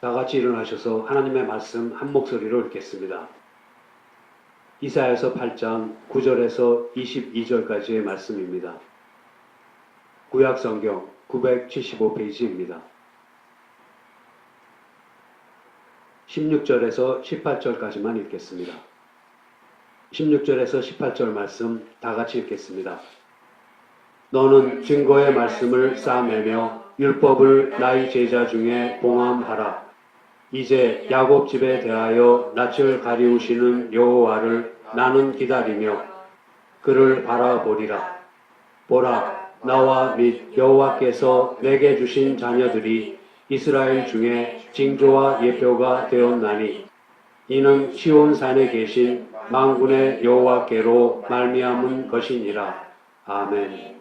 다 같이 일어나셔서 하나님의 말씀 한 목소리로 읽겠습니다. 이사야서 8장 9절에서 22절까지의 말씀입니다. 구약 성경 975페이지입니다. 16절에서 18절까지만 읽겠습니다. 16절에서 18절 말씀 다 같이 읽겠습니다. 너는 증거의 말씀을 쌓아매며 율법을 나의 제자 중에 봉함하라. 이제 야곱 집에 대하여 낯을 가리우시는 여호와를 나는 기다리며 그를 바라보리라. 보라, 나와 및 여호와께서 내게 주신 자녀들이 이스라엘 중에 징조와 예표가 되었나니 이는 시온산에 계신 만군의 여호와께로 말미암은 것이니라. 아멘.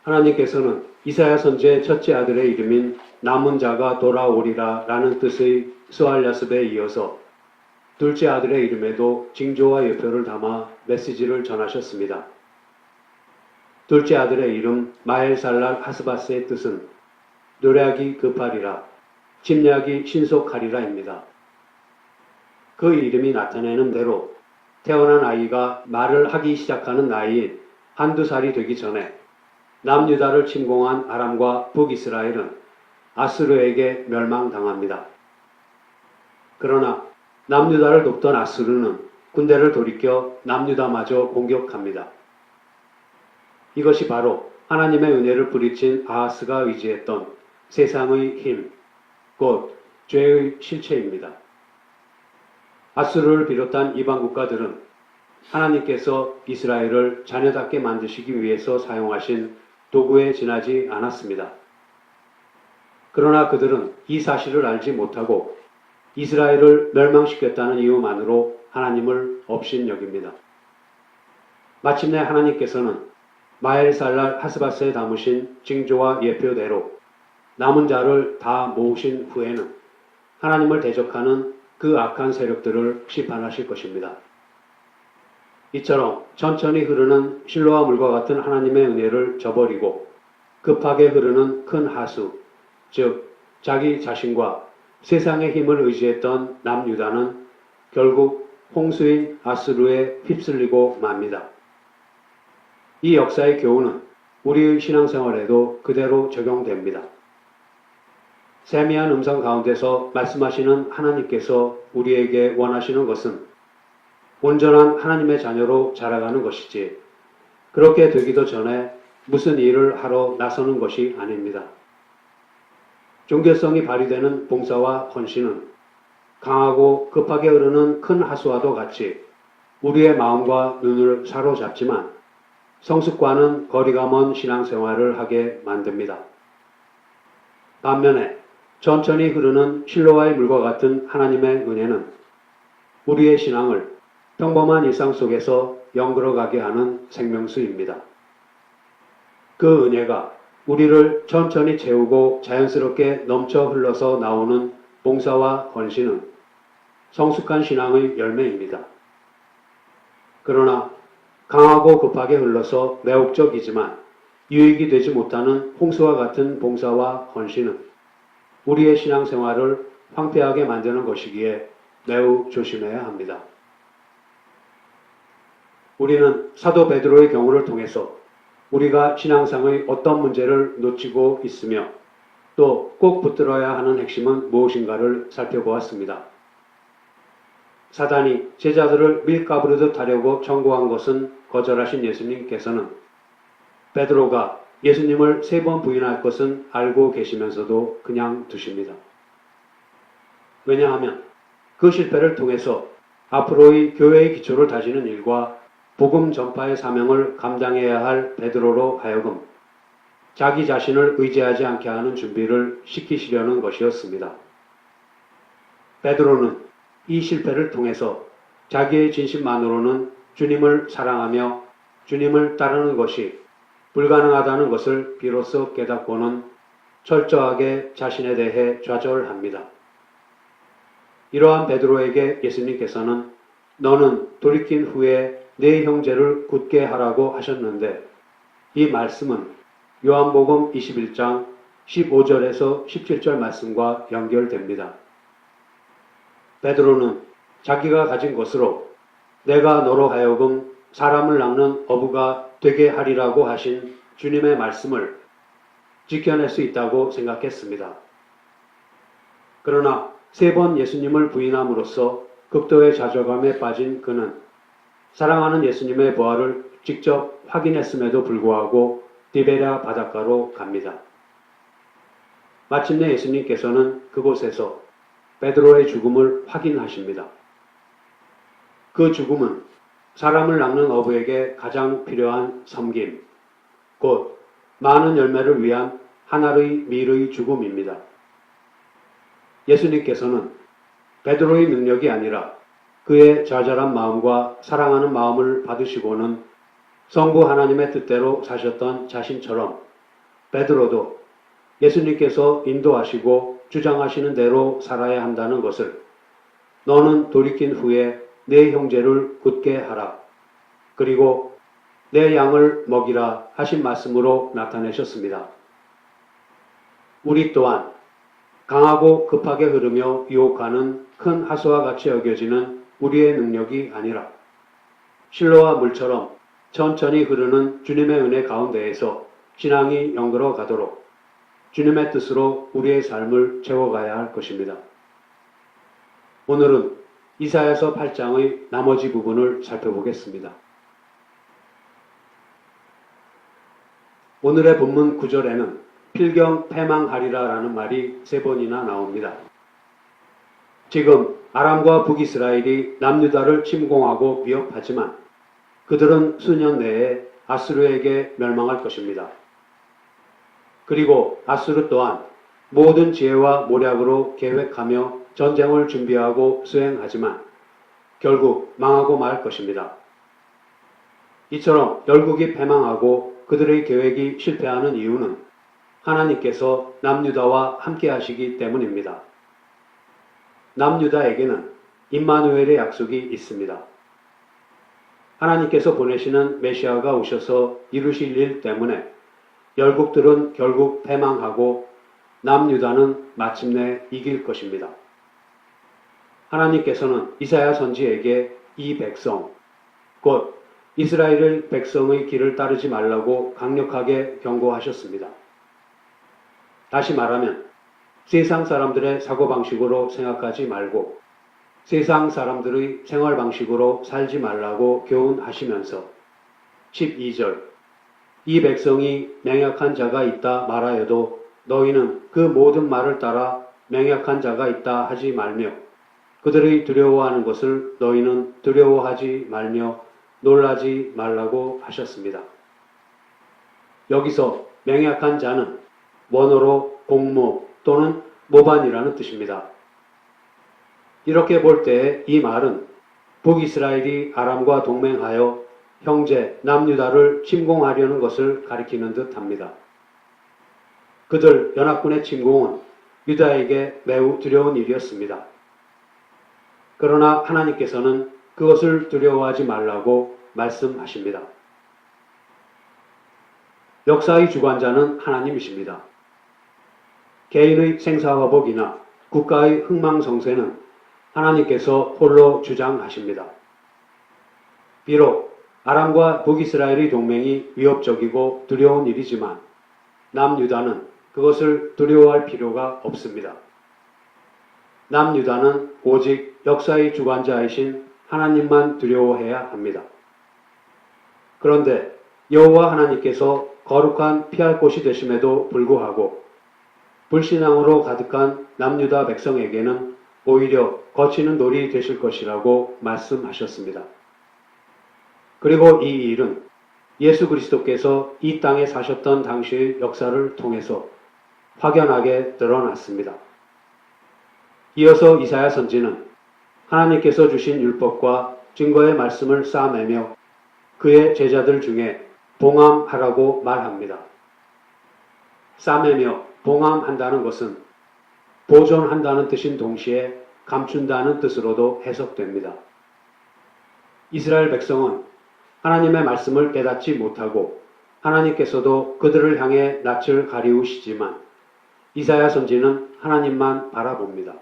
하나님께서는 이사야 선지의 첫째 아들의 이름인 남은 자가 돌아오리라 라는 뜻의 스알랴습에 이어서 둘째 아들의 이름에도 징조와 예표를 담아 메시지를 전하셨습니다. 둘째 아들의 이름 마헬살랄 하스바스의 뜻은 노략이 급하리라, 침략이 신속하리라입니다. 그 이름이 나타내는 대로 태어난 아이가 말을 하기 시작하는 나이인 한두 살이 되기 전에 남유다를 침공한 아람과 북이스라엘은 아수르에게 멸망당합니다. 그러나 남유다를 돕던 아수르는 군대를 돌이켜 남유다마저 공격합니다. 이것이 바로 하나님의 은혜를 뿌리친 아하스가 의지했던 세상의 힘, 곧 죄의 실체입니다. 아수르를 비롯한 이방 국가들은 하나님께서 이스라엘을 자녀답게 만드시기 위해서 사용하신 도구에 지나지 않았습니다. 그러나 그들은 이 사실을 알지 못하고 이스라엘을 멸망시켰다는 이유만으로 하나님을 업신여깁니다. 마침내 하나님께서는 마헬살랄 하스바스에 담으신 징조와 예표대로 남은 자를 다 모으신 후에는 하나님을 대적하는 그 악한 세력들을 심판하실 것입니다. 이처럼 천천히 흐르는 실로와 물과 같은 하나님의 은혜를 저버리고 급하게 흐르는 큰 하수, 즉 자기 자신과 세상의 힘을 의지했던 남유다는 결국 홍수인 아수르에 휩쓸리고 맙니다. 이 역사의 교훈은 우리의 신앙생활에도 그대로 적용됩니다. 세미한 음성 가운데서 말씀하시는 하나님께서 우리에게 원하시는 것은 온전한 하나님의 자녀로 자라가는 것이지 그렇게 되기도 전에 무슨 일을 하러 나서는 것이 아닙니다. 종교성이 발휘되는 봉사와 헌신은 강하고 급하게 흐르는 큰 하수와도 같이 우리의 마음과 눈을 사로잡지만 성숙과는 거리가 먼 신앙생활을 하게 만듭니다. 반면에 천천히 흐르는 실로와의 물과 같은 하나님의 은혜는 우리의 신앙을 평범한 일상 속에서 영걸어가게 하는 생명수입니다. 그 은혜가 우리를 천천히 채우고 자연스럽게 넘쳐 흘러서 나오는 봉사와 헌신은 성숙한 신앙의 열매입니다. 그러나 강하고 급하게 흘러서 매혹적이지만 유익이 되지 못하는 홍수와 같은 봉사와 헌신은 우리의 신앙생활을 황폐하게 만드는 것이기에 매우 조심해야 합니다. 우리는 사도 베드로의 경우를 통해서 우리가 신앙상의 어떤 문제를 놓치고 있으며 또 꼭 붙들어야 하는 핵심은 무엇인가를 살펴보았습니다. 사단이 제자들을 밀가부르듯 하려고 청구한 것은 거절하신 예수님께서는 베드로가 예수님을 3번 부인할 것은 알고 계시면서도 그냥 두십니다. 왜냐하면 그 실패를 통해서 앞으로의 교회의 기초를 다지는 일과 복음 전파의 사명을 감당해야 할 베드로로 하여금 자기 자신을 의지하지 않게 하는 준비를 시키시려는 것이었습니다. 베드로는 이 실패를 통해서 자기의 진심만으로는 주님을 사랑하며 주님을 따르는 것이 불가능하다는 것을 비로소 깨닫고는 철저하게 자신에 대해 좌절합니다. 이러한 베드로에게 예수님께서는 너는 돌이킨 후에 네 형제를 굳게 하라고 하셨는데 이 말씀은 요한복음 21장 15절에서 17절 말씀과 연결됩니다. 베드로는 자기가 가진 것으로 내가 너로 하여금 사람을 낚는 어부가 되게 하리라고 하신 주님의 말씀을 지켜낼 수 있다고 생각했습니다. 그러나 3번 예수님을 부인함으로써 극도의 좌절감에 빠진 그는 사랑하는 예수님의 부활을 직접 확인했음에도 불구하고 디베랴 바닷가로 갑니다. 마침내 예수님께서는 그곳에서 베드로의 죽음을 확인하십니다. 그 죽음은 사람을 낚는 어부에게 가장 필요한 섬김, 곧 많은 열매를 위한 하나의 밀의 죽음입니다. 예수님께서는 베드로의 능력이 아니라 그의 좌절한 마음과 사랑하는 마음을 받으시고는 성부 하나님의 뜻대로 사셨던 자신처럼 베드로도 예수님께서 인도하시고 주장하시는 대로 살아야 한다는 것을 너는 돌이킨 후에 내 형제를 굳게 하라. 그리고 내 양을 먹이라 하신 말씀으로 나타내셨습니다. 우리 또한 강하고 급하게 흐르며 유혹하는 큰 하수와 같이 여겨지는 우리의 능력이 아니라 실로와 물처럼 천천히 흐르는 주님의 은혜 가운데에서 신앙이 연결어 가도록 주님의 뜻으로 우리의 삶을 채워가야 할 것입니다. 오늘은 이사야서 8장의 나머지 부분을 살펴보겠습니다. 오늘의 본문 9절에는 필경 패망하리라라는 말이 3번이나 나옵니다. 지금 아람과 북이스라엘이 남유다를 침공하고 위협하지만 그들은 수년 내에 아수르에게 멸망할 것입니다. 그리고 아수르 또한 모든 지혜와 모략으로 계획하며 전쟁을 준비하고 수행하지만 결국 망하고 말 것입니다. 이처럼 열국이 패망하고 그들의 계획이 실패하는 이유는 하나님께서 남유다와 함께 하시기 때문입니다. 남유다에게는 임마누엘의 약속이 있습니다. 하나님께서 보내시는 메시아가 오셔서 이루실 일 때문에 열국들은 결국 패망하고 남유다는 마침내 이길 것입니다. 하나님께서는 이사야 선지에게 이 백성, 곧 이스라엘 백성의 길을 따르지 말라고 강력하게 경고하셨습니다. 다시 말하면 세상 사람들의 사고방식으로 생각하지 말고 세상 사람들의 생활방식으로 살지 말라고 교훈하시면서 12절 이 백성이 맹약한 자가 있다 말하여도 너희는 그 모든 말을 따라 맹약한 자가 있다 하지 말며 그들의 두려워하는 것을 너희는 두려워하지 말며 놀라지 말라고 하셨습니다. 여기서 맹약한 자는 원어로 공모 또는 모반이라는 뜻입니다. 이렇게 볼 때 이 말은 북이스라엘이 아람과 동맹하여 형제 남유다를 침공하려는 것을 가리키는 듯 합니다. 그들 연합군의 침공은 유다에게 매우 두려운 일이었습니다. 그러나 하나님께서는 그것을 두려워하지 말라고 말씀하십니다. 역사의 주관자는 하나님이십니다. 개인의 생사화복이나 국가의 흥망성쇠는 하나님께서 홀로 주장하십니다. 비록 아람과 북이스라엘의 동맹이 위협적이고 두려운 일이지만 남유다는 그것을 두려워할 필요가 없습니다. 남유다는 오직 역사의 주관자이신 하나님만 두려워해야 합니다. 그런데 여호와 하나님께서 거룩한 피할 곳이 되심에도 불구하고 불신앙으로 가득한 남유다 백성에게는 오히려 거치는 돌이 되실 것이라고 말씀하셨습니다. 그리고 이 일은 예수 그리스도께서 이 땅에 사셨던 당시의 역사를 통해서 확연하게 드러났습니다. 이어서 이사야 선지는 하나님께서 주신 율법과 증거의 말씀을 쌓아내며 그의 제자들 중에 봉함하라고 말합니다. 싸매며 봉함한다는 것은 보존한다는 뜻인 동시에 감춘다는 뜻으로도 해석됩니다. 이스라엘 백성은 하나님의 말씀을 깨닫지 못하고 하나님께서도 그들을 향해 낯을 가리우시지만 이사야 선지는 하나님만 바라봅니다.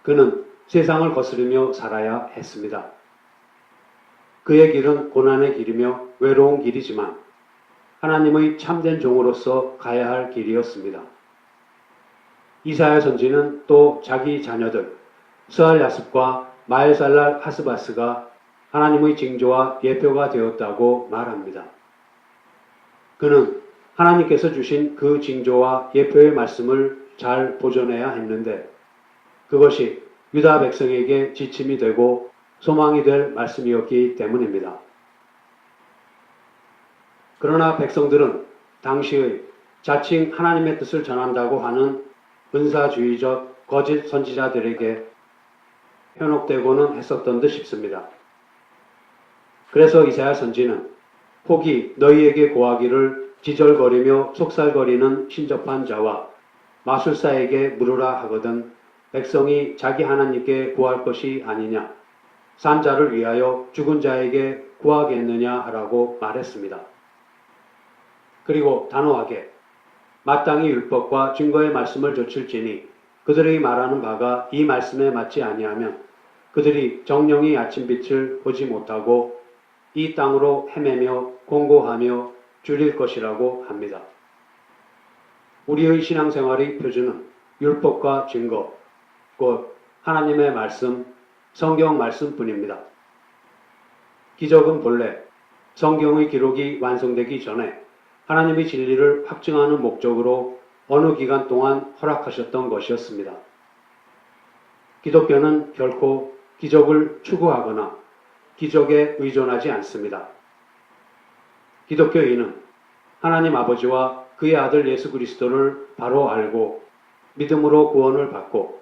그는 세상을 거스르며 살아야 했습니다. 그의 길은 고난의 길이며 외로운 길이지만 하나님의 참된 종으로서 가야 할 길이었습니다. 이사야 선지는 또 자기 자녀들 스알 야습과 마엘살랄 하스바스가 하나님의 징조와 예표가 되었다고 말합니다. 그는 하나님께서 주신 그 징조와 예표의 말씀을 잘 보존해야 했는데 그것이 유다 백성에게 지침이 되고 소망이 될 말씀이었기 때문입니다. 그러나 백성들은 당시의 자칭 하나님의 뜻을 전한다고 하는 은사주의적 거짓 선지자들에게 현혹되고는 했었던 듯 싶습니다. 그래서 이사야 선지는 혹이 너희에게 고하기를 지절거리며 속살거리는 신접한 자와 마술사에게 물으라 하거든 백성이 자기 하나님께 구할 것이 아니냐 산 자를 위하여 죽은 자에게 구하겠느냐 하라고 말했습니다. 그리고 단호하게 마땅히 율법과 증거의 말씀을 좇을지니 그들의 말하는 바가 이 말씀에 맞지 아니하면 그들이 정령이 아침빛을 보지 못하고 이 땅으로 헤매며 공고하며 줄일 것이라고 합니다. 우리의 신앙생활의 표준은 율법과 증거, 곧 하나님의 말씀, 성경 말씀뿐입니다. 기적은 본래 성경의 기록이 완성되기 전에 하나님의 진리를 확증하는 목적으로 어느 기간 동안 허락하셨던 것이었습니다. 기독교는 결코 기적을 추구하거나 기적에 의존하지 않습니다. 기독교인은 하나님 아버지와 그의 아들 예수 그리스도를 바로 알고 믿음으로 구원을 받고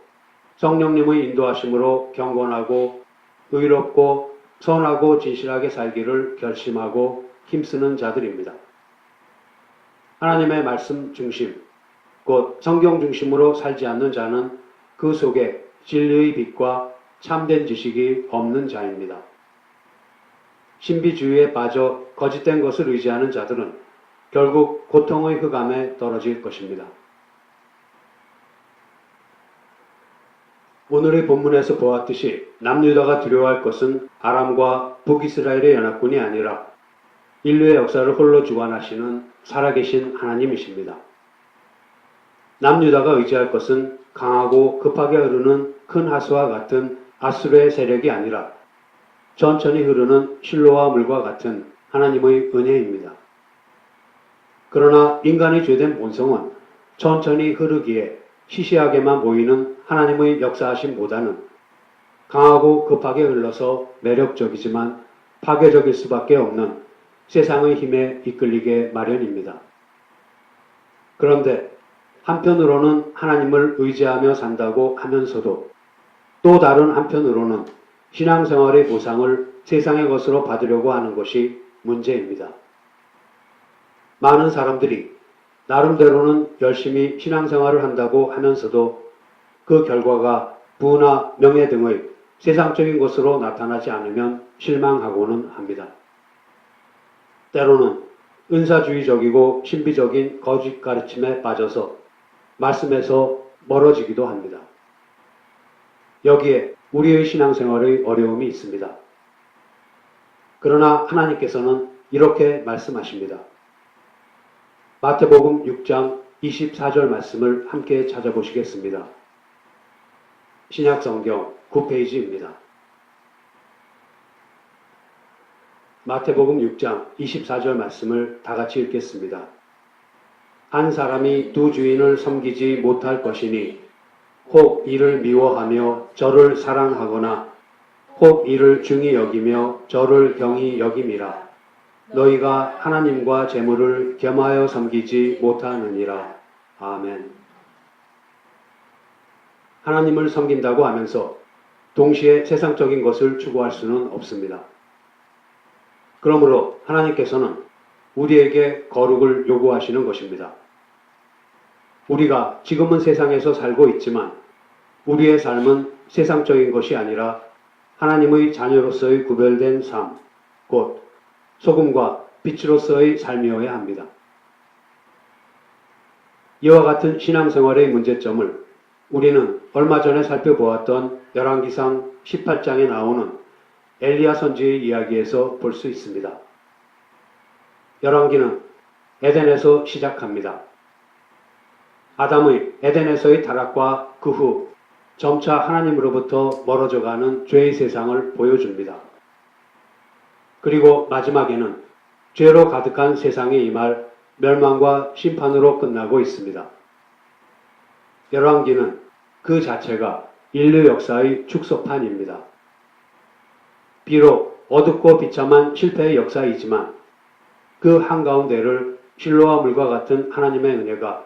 성령님의 인도하심으로 경건하고 의롭고 선하고 진실하게 살기를 결심하고 힘쓰는 자들입니다. 하나님의 말씀 중심, 곧 성경 중심으로 살지 않는 자는 그 속에 진리의 빛과 참된 지식이 없는 자입니다. 신비주의에 빠져 거짓된 것을 의지하는 자들은 결국 고통의 흑암에 떨어질 것입니다. 오늘의 본문에서 보았듯이 남유다가 두려워할 것은 아람과 북이스라엘의 연합군이 아니라 인류의 역사를 홀로 주관하시는 살아계신 하나님이십니다. 남유다가 의지할 것은 강하고 급하게 흐르는 큰 하수와 같은 아수르의 세력이 아니라 천천히 흐르는 실로와 물과 같은 하나님의 은혜입니다. 그러나 인간의 죄된 본성은 천천히 흐르기에 시시하게만 보이는 하나님의 역사하심보다는 강하고 급하게 흘러서 매력적이지만 파괴적일 수밖에 없는 세상의 힘에 이끌리게 마련입니다. 그런데 한편으로는 하나님을 의지하며 산다고 하면서도 또 다른 한편으로는 신앙생활의 보상을 세상의 것으로 받으려고 하는 것이 문제입니다. 많은 사람들이 나름대로는 열심히 신앙생활을 한다고 하면서도 그 결과가 부나 명예 등의 세상적인 것으로 나타나지 않으면 실망하고는 합니다. 때로는 은사주의적이고 신비적인 거짓 가르침에 빠져서 말씀에서 멀어지기도 합니다. 여기에 우리의 신앙생활의 어려움이 있습니다. 그러나 하나님께서는 이렇게 말씀하십니다. 마태복음 6장 24절 말씀을 함께 찾아보시겠습니다. 신약성경 9페이지입니다. 마태복음 6장 24절 말씀을 다 같이 읽겠습니다. 한 사람이 두 주인을 섬기지 못할 것이니 혹 이를 미워하며 저를 사랑하거나 혹 이를 중히 여기며 저를 경히 여김이라. 너희가 하나님과 재물을 겸하여 섬기지 못하느니라. 아멘. 하나님을 섬긴다고 하면서 동시에 세상적인 것을 추구할 수는 없습니다. 그러므로 하나님께서는 우리에게 거룩을 요구하시는 것입니다. 우리가 지금은 세상에서 살고 있지만 우리의 삶은 세상적인 것이 아니라 하나님의 자녀로서의 구별된 삶, 곧 소금과 빛으로서의 삶이어야 합니다. 이와 같은 신앙생활의 문제점을 우리는 얼마 전에 살펴보았던 열왕기상 18장에 나오는 엘리야 선지의 이야기에서 볼 수 있습니다. 열왕기는 에덴에서 시작합니다. 아담의 에덴에서의 타락과 그 후 점차 하나님으로부터 멀어져가는 죄의 세상을 보여줍니다. 그리고 마지막에는 죄로 가득한 세상에 임할 멸망과 심판으로 끝나고 있습니다. 열왕기는 그 자체가 인류 역사의 축소판입니다. 비록 어둡고 비참한 실패의 역사이지만 그 한가운데를 실로와 물과 같은 하나님의 은혜가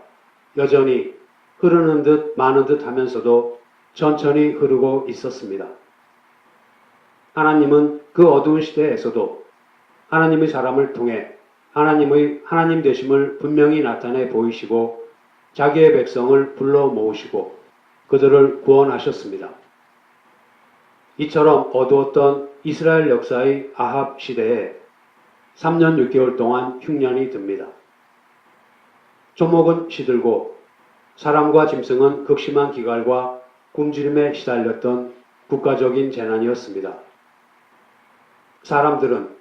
여전히 흐르는 듯 마는 듯 하면서도 천천히 흐르고 있었습니다. 하나님은 그 어두운 시대에서도 하나님의 사람을 통해 하나님의 하나님 되심을 분명히 나타내 보이시고 자기의 백성을 불러 모으시고 그들을 구원하셨습니다. 이처럼 어두웠던 이스라엘 역사의 아합 시대에 3년 6개월 동안 흉년이 듭니다. 조목은 시들고 사람과 짐승은 극심한 기갈과 굶주림에 시달렸던 국가적인 재난이었습니다. 사람들은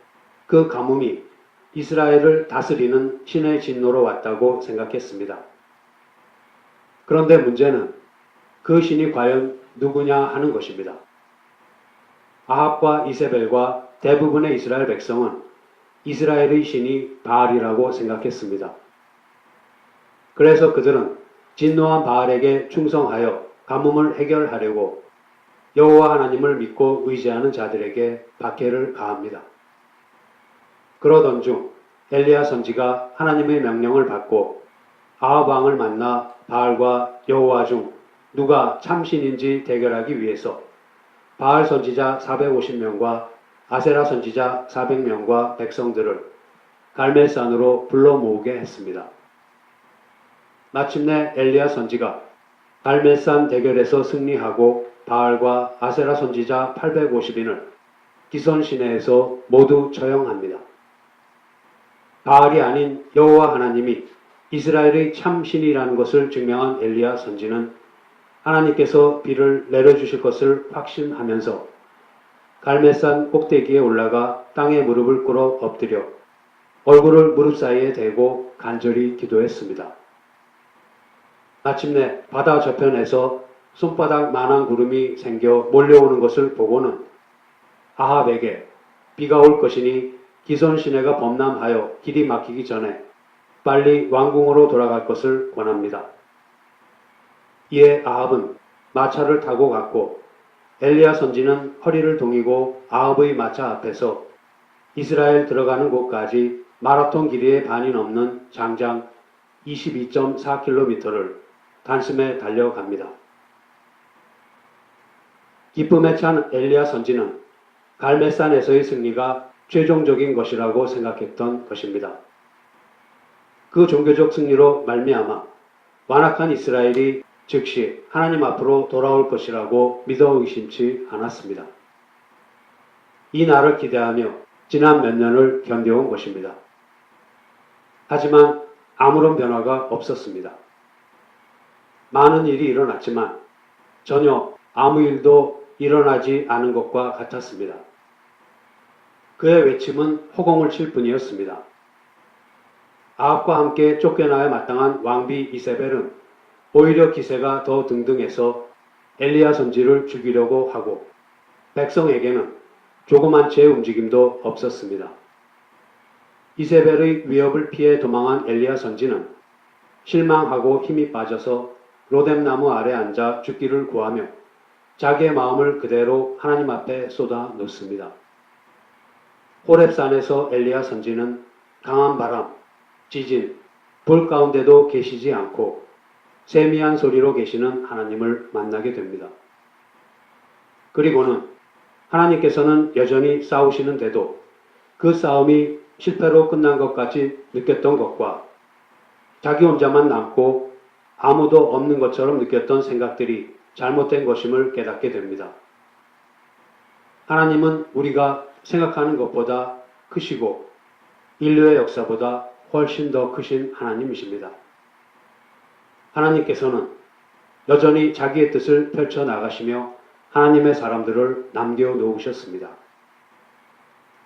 그 가뭄이 이스라엘을 다스리는 신의 진노로 왔다고 생각했습니다. 그런데 문제는 그 신이 과연 누구냐 하는 것입니다. 아합과 이세벨과 대부분의 이스라엘 백성은 이스라엘의 신이 바알이라고 생각했습니다. 그래서 그들은 진노한 바알에게 충성하여 가뭄을 해결하려고 여호와 하나님을 믿고 의지하는 자들에게 박해를 가합니다. 그러던 중 엘리야 선지가 하나님의 명령을 받고 아합 왕을 만나 바알과 여호와 중 누가 참신인지 대결하기 위해서 바알 선지자 450명과 아세라 선지자 400명과 백성들을 갈멜산으로 불러 모으게 했습니다. 마침내 엘리야 선지가 갈멜산 대결에서 승리하고 바알과 아세라 선지자 850인을 기손 시내에서 모두 처형합니다. 바알이 아닌 여호와 하나님이 이스라엘의 참신이라는 것을 증명한 엘리야 선지는 하나님께서 비를 내려주실 것을 확신하면서 갈멜산 꼭대기에 올라가 땅에 무릎을 꿇어 엎드려 얼굴을 무릎 사이에 대고 간절히 기도했습니다. 마침내 바다 저편에서 손바닥 만한 구름이 생겨 몰려오는 것을 보고는 아합에게 비가 올 것이니 기손 시내가 범람하여 길이 막히기 전에 빨리 왕궁으로 돌아갈 것을 권합니다. 이에 아합은 마차를 타고 갔고 엘리야 선지는 허리를 동이고 아합의 마차 앞에서 이스라엘 들어가는 곳까지 마라톤 길이의 반이 넘는 장장 22.4km를 단숨에 달려갑니다. 기쁨에 찬 엘리야 선지는 갈멜산에서의 승리가 최종적인 것이라고 생각했던 것입니다. 그 종교적 승리로 말미암아 완악한 이스라엘이 즉시 하나님 앞으로 돌아올 것이라고 믿어 의심치 않았습니다. 이 날을 기대하며 지난 몇 년을 견뎌온 것입니다. 하지만 아무런 변화가 없었습니다. 많은 일이 일어났지만 전혀 아무 일도 일어나지 않은 것과 같았습니다. 그의 외침은 허공을 칠 뿐이었습니다. 아합과 함께 쫓겨나야 마땅한 왕비 이세벨은 오히려 기세가 더 등등해서 엘리야 선지를 죽이려고 하고 백성에게는 조그만 채 움직임도 없었습니다. 이세벨의 위협을 피해 도망한 엘리야 선지는 실망하고 힘이 빠져서 로뎀나무 아래 앉아 죽기를 구하며 자기의 마음을 그대로 하나님 앞에 쏟아 놓습니다. 호렙산에서 엘리야 선지는 강한 바람, 지진, 불 가운데도 계시지 않고 세미한 소리로 계시는 하나님을 만나게 됩니다. 그리고는 하나님께서는 여전히 싸우시는데도 그 싸움이 실패로 끝난 것 같이 느꼈던 것과 자기 혼자만 남고 아무도 없는 것처럼 느꼈던 생각들이 잘못된 것임을 깨닫게 됩니다. 하나님은 우리가 생각하는 것보다 크시고 인류의 역사보다 훨씬 더 크신 하나님이십니다. 하나님께서는 여전히 자기의 뜻을 펼쳐 나가시며 하나님의 사람들을 남겨놓으셨습니다.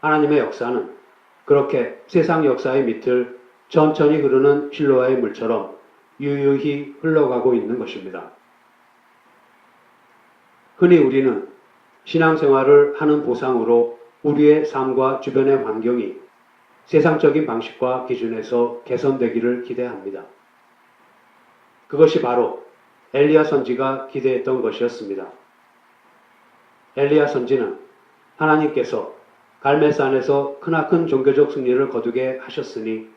하나님의 역사는 그렇게 세상 역사의 밑을 천천히 흐르는 실로아의 물처럼 유유히 흘러가고 있는 것입니다. 흔히 우리는 신앙생활을 하는 보상으로 우리의 삶과 주변의 환경이 세상적인 방식과 기준에서 개선되기를 기대합니다. 그것이 바로 엘리야 선지가 기대했던 것이었습니다. 엘리야 선지는 하나님께서 갈멜산에서 크나큰 종교적 승리를 거두게 하셨으니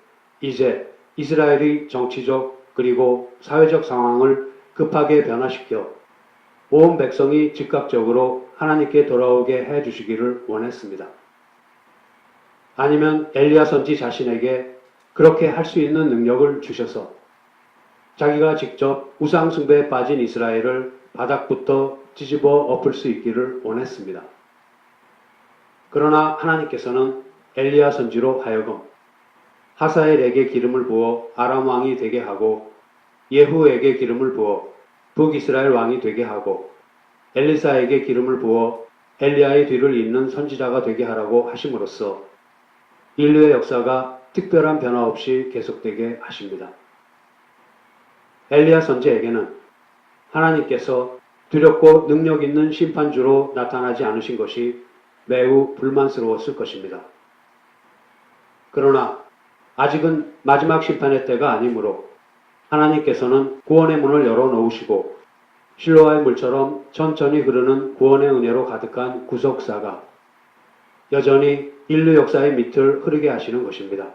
이제 이스라엘의 정치적 그리고 사회적 상황을 급하게 변화시켜 온 백성이 즉각적으로 하나님께 돌아오게 해주시기를 원했습니다. 아니면 엘리야 선지 자신에게 그렇게 할 수 있는 능력을 주셔서 자기가 직접 우상 숭배에 빠진 이스라엘을 바닥부터 뒤집어 엎을 수 있기를 원했습니다. 그러나 하나님께서는 엘리야 선지로 하여금 하사엘에게 기름을 부어 아람 왕이 되게 하고 예후에게 기름을 부어 북이스라엘 왕이 되게 하고 엘리사에게 기름을 부어 엘리야의 뒤를 잇는 선지자가 되게 하라고 하심으로써 인류의 역사가 특별한 변화 없이 계속되게 하십니다. 엘리야 선지에게는 하나님께서 두렵고 능력 있는 심판주로 나타나지 않으신 것이 매우 불만스러웠을 것입니다. 그러나 아직은 마지막 심판의 때가 아니므로 하나님께서는 구원의 문을 열어놓으시고 실로아의 물처럼 천천히 흐르는 구원의 은혜로 가득한 구속사가 여전히 인류 역사의 밑을 흐르게 하시는 것입니다.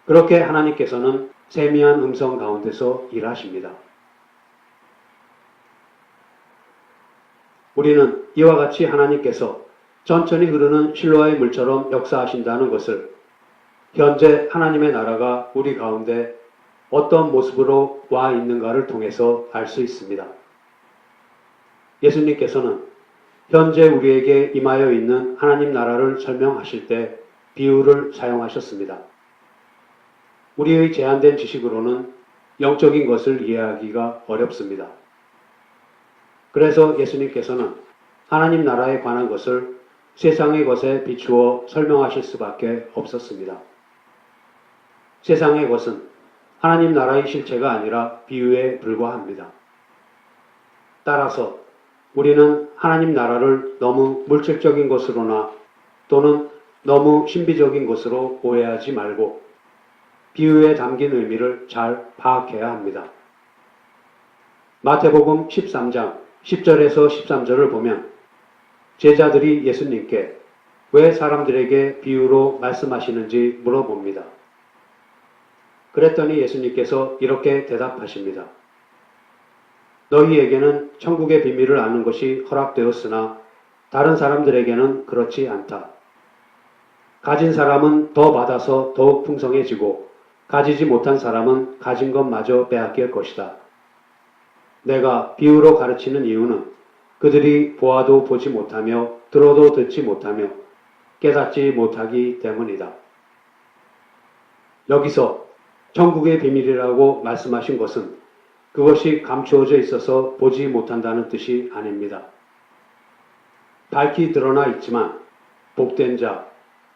그렇게 하나님께서는 세미한 음성 가운데서 일하십니다. 우리는 이와 같이 하나님께서 천천히 흐르는 실로아의 물처럼 역사하신다는 것을 현재 하나님의 나라가 우리 가운데 어떤 모습으로 와 있는가를 통해서 알 수 있습니다. 예수님께서는 현재 우리에게 임하여 있는 하나님 나라를 설명하실 때 비유를 사용하셨습니다. 우리의 제한된 지식으로는 영적인 것을 이해하기가 어렵습니다. 그래서 예수님께서는 하나님 나라에 관한 것을 세상의 것에 비추어 설명하실 수밖에 없었습니다. 세상의 것은 하나님 나라의 실체가 아니라 비유에 불과합니다. 따라서 우리는 하나님 나라를 너무 물질적인 것으로나 또는 너무 신비적인 것으로 오해하지 말고 비유에 담긴 의미를 잘 파악해야 합니다. 마태복음 13장 10절에서 13절을 보면 제자들이 예수님께 왜 사람들에게 비유로 말씀하시는지 물어봅니다. 그랬더니 예수님께서 이렇게 대답하십니다. 너희에게는 천국의 비밀을 아는 것이 허락되었으나 다른 사람들에게는 그렇지 않다. 가진 사람은 더 받아서 더욱 풍성해지고 가지지 못한 사람은 가진 것마저 빼앗길 것이다. 내가 비유로 가르치는 이유는 그들이 보아도 보지 못하며 들어도 듣지 못하며 깨닫지 못하기 때문이다. 여기서 천국의 비밀이라고 말씀하신 것은 그것이 감추어져 있어서 보지 못한다는 뜻이 아닙니다. 밝히 드러나 있지만 복된 자,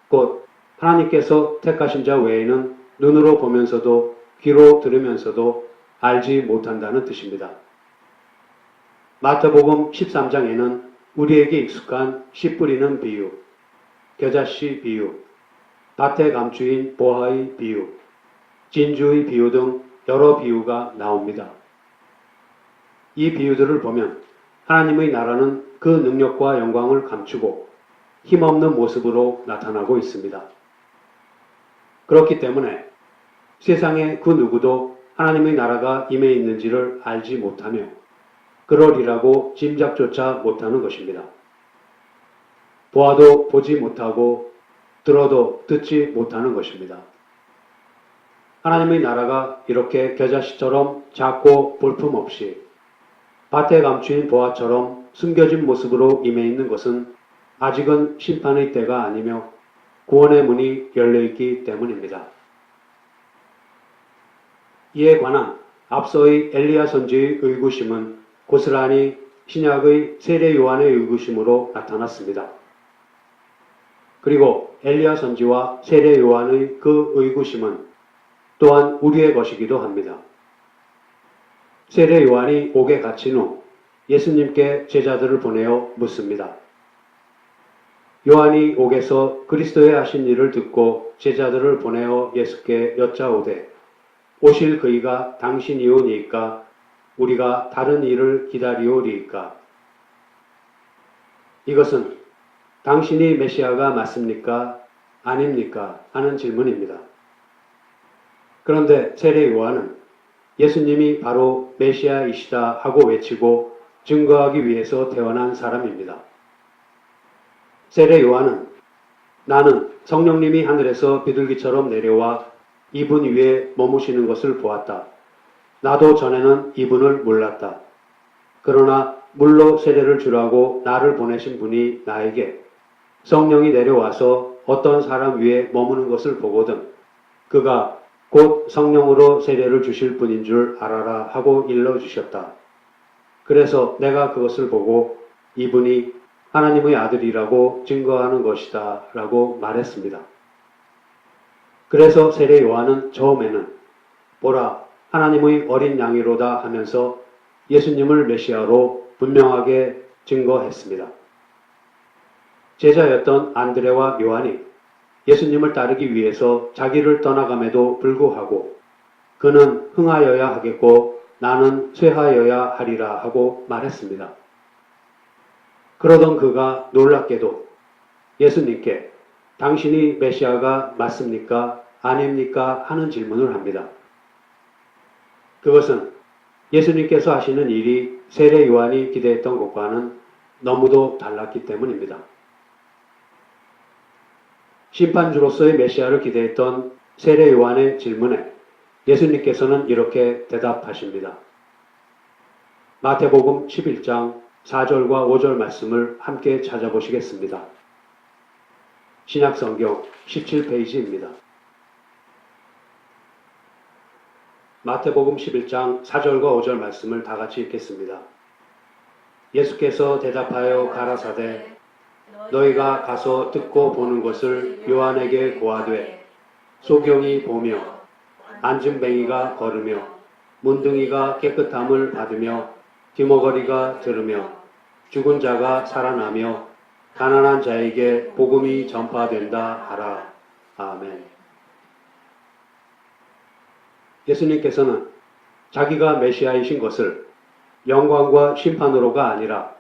곧 하나님께서 택하신 자 외에는 눈으로 보면서도 귀로 들으면서도 알지 못한다는 뜻입니다. 마태복음 13장에는 우리에게 익숙한 씨 뿌리는 비유, 겨자씨 비유, 밭의 감추인 보아의 비유, 진주의 비유 등 여러 비유가 나옵니다. 이 비유들을 보면 하나님의 나라는 그 능력과 영광을 감추고 힘없는 모습으로 나타나고 있습니다. 그렇기 때문에 세상의 그 누구도 하나님의 나라가 임해 있는지를 알지 못하며 그러리라고 짐작조차 못하는 것입니다. 보아도 보지 못하고 들어도 듣지 못하는 것입니다. 하나님의 나라가 이렇게 겨자씨처럼 작고 볼품없이 밭에 감추인 보아처럼 숨겨진 모습으로 임해 있는 것은 아직은 심판의 때가 아니며 구원의 문이 열려있기 때문입니다. 이에 관한 앞서의 엘리야 선지의 의구심은 고스란히 신약의 세례 요한의 의구심으로 나타났습니다. 그리고 엘리야 선지와 세례 요한의 그 의구심은 또한 우리의 것이기도 합니다. 세례 요한이 옥에 갇힌 후 예수님께 제자들을 보내어 묻습니다. 요한이 옥에서 그리스도의 하신 일을 듣고 제자들을 보내어 예수께 여짜오되 오실 그이가 당신이오니이까 우리가 다른 일을 기다리오리이까. 이것은 당신이 메시아가 맞습니까? 아닙니까? 하는 질문입니다. 그런데 세례 요한은 예수님이 바로 메시아이시다 하고 외치고 증거하기 위해서 태어난 사람입니다. 세례 요한은 나는 성령님이 하늘에서 비둘기처럼 내려와 이분 위에 머무시는 것을 보았다. 나도 전에는 이분을 몰랐다. 그러나 물로 세례를 주라고 나를 보내신 분이 나에게 성령이 내려와서 어떤 사람 위에 머무는 것을 보거든 그가 곧 성령으로 세례를 주실 분인 줄 알아라 하고 일러주셨다. 그래서 내가 그것을 보고 이분이 하나님의 아들이라고 증거하는 것이다 라고 말했습니다. 그래서 세례 요한은 처음에는 보라 하나님의 어린 양이로다 하면서 예수님을 메시아로 분명하게 증거했습니다. 제자였던 안드레와 요한이 예수님을 따르기 위해서 자기를 떠나감에도 불구하고 그는 흥하여야 하겠고 나는 쇠하여야 하리라 하고 말했습니다. 그러던 그가 놀랍게도 예수님께 당신이 메시아가 맞습니까? 아닙니까? 하는 질문을 합니다. 그것은 예수님께서 하시는 일이 세례 요한이 기대했던 것과는 너무도 달랐기 때문입니다. 심판주로서의 메시아를 기대했던 세례 요한의 질문에 예수님께서는 이렇게 대답하십니다. 마태복음 11장 4절과 5절 말씀을 함께 찾아보시겠습니다. 신약성경 17페이지입니다. 마태복음 11장 4절과 5절 말씀을 다 같이 읽겠습니다. 예수께서 대답하여 가라사대 너희가 가서 듣고 보는 것을 요한에게 고하되 소경이 보며 안진뱅이가 걸으며 문둥이가 깨끗함을 받으며 기머거리가 들으며 죽은 자가 살아나며 가난한 자에게 복음이 전파된다 하라. 아멘. 예수님께서는 자기가 메시아이신 것을 영광과 심판으로가 아니라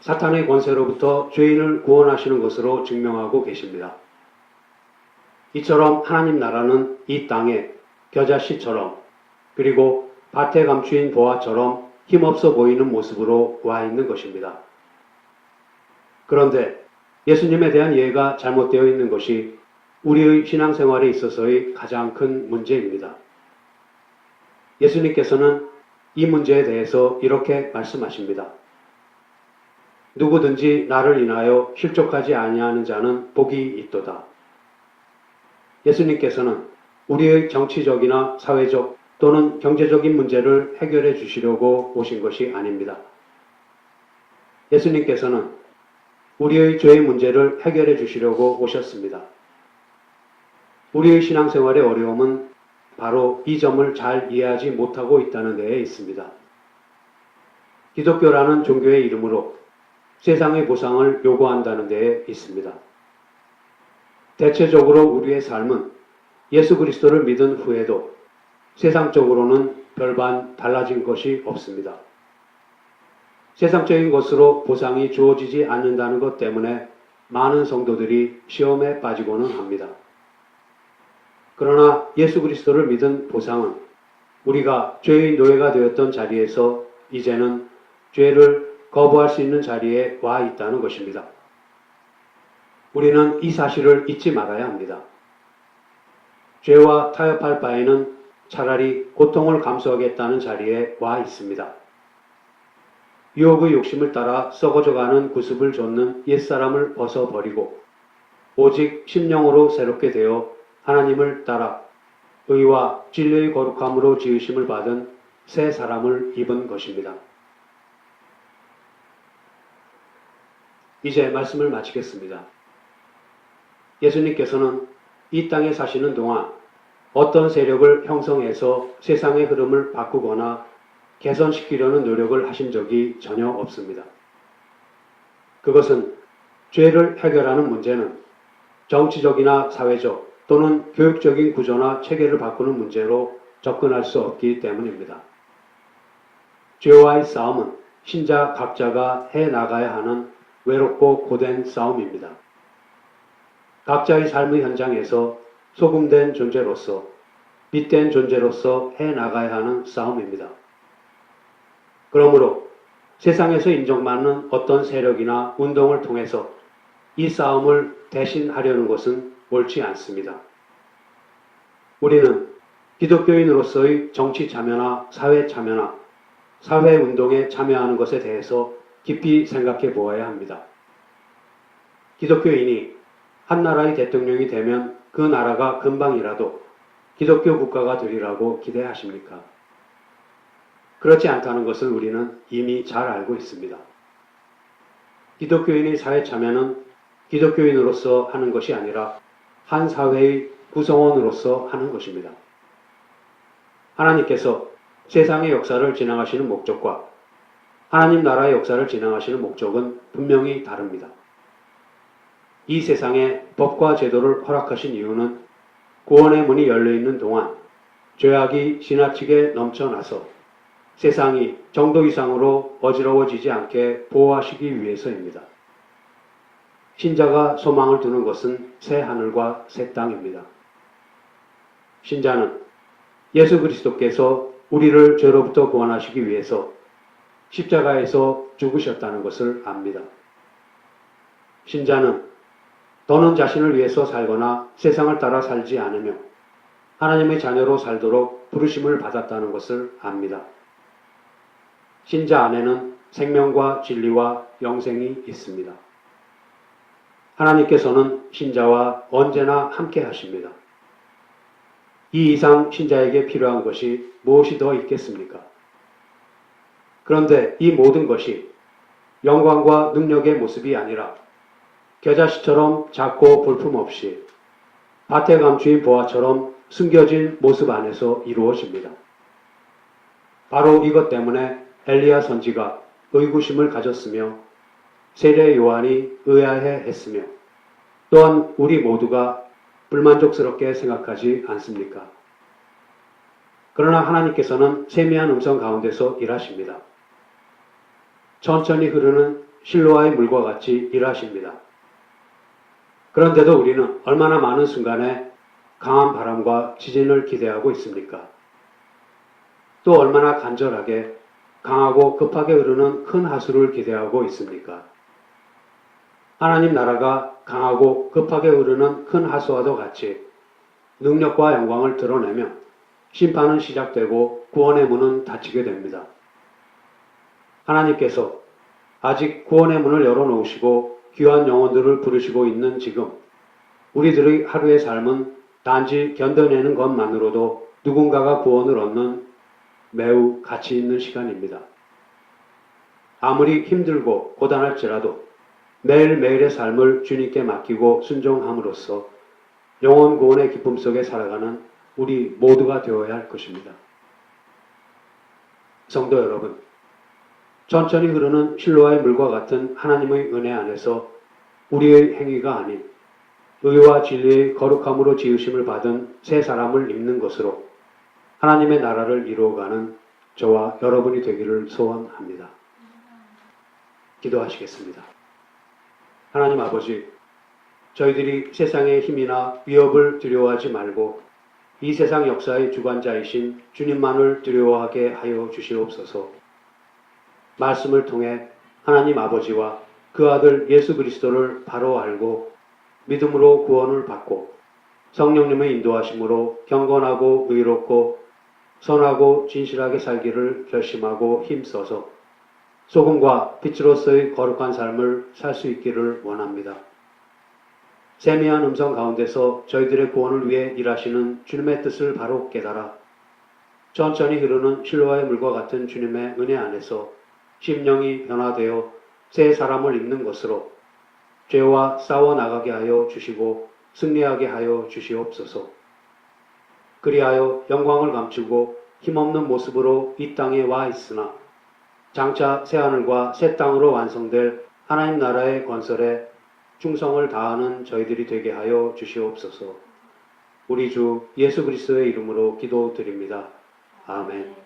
사탄의 권세로부터 죄인을 구원하시는 것으로 증명하고 계십니다. 이처럼 하나님 나라는 이 땅에 겨자씨처럼 그리고 밭에 감추인 보화처럼 힘없어 보이는 모습으로 와 있는 것입니다. 그런데 예수님에 대한 이해가 잘못되어 있는 것이 우리의 신앙생활에 있어서의 가장 큰 문제입니다. 예수님께서는 이 문제에 대해서 이렇게 말씀하십니다. 누구든지 나를 인하여 실족하지 아니하는 자는 복이 있도다. 예수님께서는 우리의 정치적이나 사회적 또는 경제적인 문제를 해결해 주시려고 오신 것이 아닙니다. 예수님께서는 우리의 죄의 문제를 해결해 주시려고 오셨습니다. 우리의 신앙생활의 어려움은 바로 이 점을 잘 이해하지 못하고 있다는 데에 있습니다. 기독교라는 종교의 이름으로 세상의 보상을 요구한다는 데에 있습니다. 대체적으로 우리의 삶은 예수 그리스도를 믿은 후에도 세상적으로는 별반 달라진 것이 없습니다. 세상적인 것으로 보상이 주어지지 않는다는 것 때문에 많은 성도들이 시험에 빠지고는 합니다. 그러나 예수 그리스도를 믿은 보상은 우리가 죄의 노예가 되었던 자리에서 이제는 죄를 거부할 수 있는 자리에 와 있다는 것입니다. 우리는 이 사실을 잊지 말아야 합니다. 죄와 타협할 바에는 차라리 고통을 감수하겠다는 자리에 와 있습니다. 유혹의 욕심을 따라 썩어져가는 구습을 좇는 옛사람을 벗어버리고 오직 심령으로 새롭게 되어 하나님을 따라 의와 진리의 거룩함으로 지으심을 받은 새 사람을 입은 것입니다. 이제 말씀을 마치겠습니다. 예수님께서는 이 땅에 사시는 동안 어떤 세력을 형성해서 세상의 흐름을 바꾸거나 개선시키려는 노력을 하신 적이 전혀 없습니다. 그것은 죄를 해결하는 문제는 정치적이나 사회적 또는 교육적인 구조나 체계를 바꾸는 문제로 접근할 수 없기 때문입니다. 죄와의 싸움은 신자 각자가 해나가야 하는 외롭고 고된 싸움입니다. 각자의 삶의 현장에서 소금된 존재로서, 빛된 존재로서 해나가야 하는 싸움입니다. 그러므로 세상에서 인정받는 어떤 세력이나 운동을 통해서 이 싸움을 대신하려는 것은 옳지 않습니다. 우리는 기독교인으로서의 정치 참여나 사회 참여나 사회 운동에 참여하는 것에 대해서 깊이 생각해 보아야 합니다. 기독교인이 한 나라의 대통령이 되면 그 나라가 금방이라도 기독교 국가가 되리라고 기대하십니까? 그렇지 않다는 것을 우리는 이미 잘 알고 있습니다. 기독교인의 사회 참여는 기독교인으로서 하는 것이 아니라 한 사회의 구성원으로서 하는 것입니다. 하나님께서 세상의 역사를 진행하시는 목적과 하나님 나라의 역사를 진행하시는 목적은 분명히 다릅니다. 이 세상에 법과 제도를 허락하신 이유는 구원의 문이 열려있는 동안 죄악이 지나치게 넘쳐나서 세상이 정도 이상으로 어지러워지지 않게 보호하시기 위해서입니다. 신자가 소망을 두는 것은 새 하늘과 새 땅입니다. 신자는 예수 그리스도께서 우리를 죄로부터 구원하시기 위해서 십자가에서 죽으셨다는 것을 압니다. 신자는 더는 자신을 위해서 살거나 세상을 따라 살지 않으며 하나님의 자녀로 살도록 부르심을 받았다는 것을 압니다. 신자 안에는 생명과 진리와 영생이 있습니다. 하나님께서는 신자와 언제나 함께 하십니다. 이 이상 신자에게 필요한 것이 무엇이 더 있겠습니까? 그런데 이 모든 것이 영광과 능력의 모습이 아니라 겨자씨처럼 작고 볼품없이 밭에 감추인 보화처럼 숨겨진 모습 안에서 이루어집니다. 바로 이것 때문에 엘리야 선지가 의구심을 가졌으며 세례 요한이 의아해 했으며 또한 우리 모두가 불만족스럽게 생각하지 않습니까? 그러나 하나님께서는 세미한 음성 가운데서 일하십니다. 천천히 흐르는 실로아의 물과 같이 일하십니다. 그런데도 우리는 얼마나 많은 순간에 강한 바람과 지진을 기대하고 있습니까? 또 얼마나 간절하게 강하고 급하게 흐르는 큰 하수를 기대하고 있습니까? 하나님 나라가 강하고 급하게 흐르는 큰 하수와도 같이 능력과 영광을 드러내며 심판은 시작되고 구원의 문은 닫히게 됩니다. 하나님께서 아직 구원의 문을 열어놓으시고 귀한 영혼들을 부르시고 있는 지금 우리들의 하루의 삶은 단지 견뎌내는 것만으로도 누군가가 구원을 얻는 매우 가치 있는 시간입니다. 아무리 힘들고 고단할지라도 매일매일의 삶을 주님께 맡기고 순종함으로써 영혼 구원의 기쁨 속에 살아가는 우리 모두가 되어야 할 것입니다. 성도 여러분, 천천히 흐르는 실로아의 물과 같은 하나님의 은혜 안에서 우리의 행위가 아닌 의와 진리의 거룩함으로 지으심을 받은 새 사람을 입는 것으로 하나님의 나라를 이루어가는 저와 여러분이 되기를 소원합니다. 기도하시겠습니다. 하나님 아버지, 저희들이 세상의 힘이나 위협을 두려워하지 말고 이 세상 역사의 주관자이신 주님만을 두려워하게 하여 주시옵소서. 말씀을 통해 하나님 아버지와 그 아들 예수 그리스도를 바로 알고 믿음으로 구원을 받고 성령님의 인도하심으로 경건하고 의롭고 선하고 진실하게 살기를 결심하고 힘써서 소금과 빛으로서의 거룩한 삶을 살 수 있기를 원합니다. 세미한 음성 가운데서 저희들의 구원을 위해 일하시는 주님의 뜻을 바로 깨달아 천천히 흐르는 실로와의 물과 같은 주님의 은혜 안에서 심령이 변화되어 새 사람을 입는 것으로 죄와 싸워 나가게 하여 주시고 승리하게 하여 주시옵소서. 그리하여 영광을 감추고 힘없는 모습으로 이 땅에 와 있으나 장차 새하늘과 새 땅으로 완성될 하나님 나라의 건설에 충성을 다하는 저희들이 되게 하여 주시옵소서. 우리 주 예수 그리스도의 이름으로 기도드립니다. 아멘.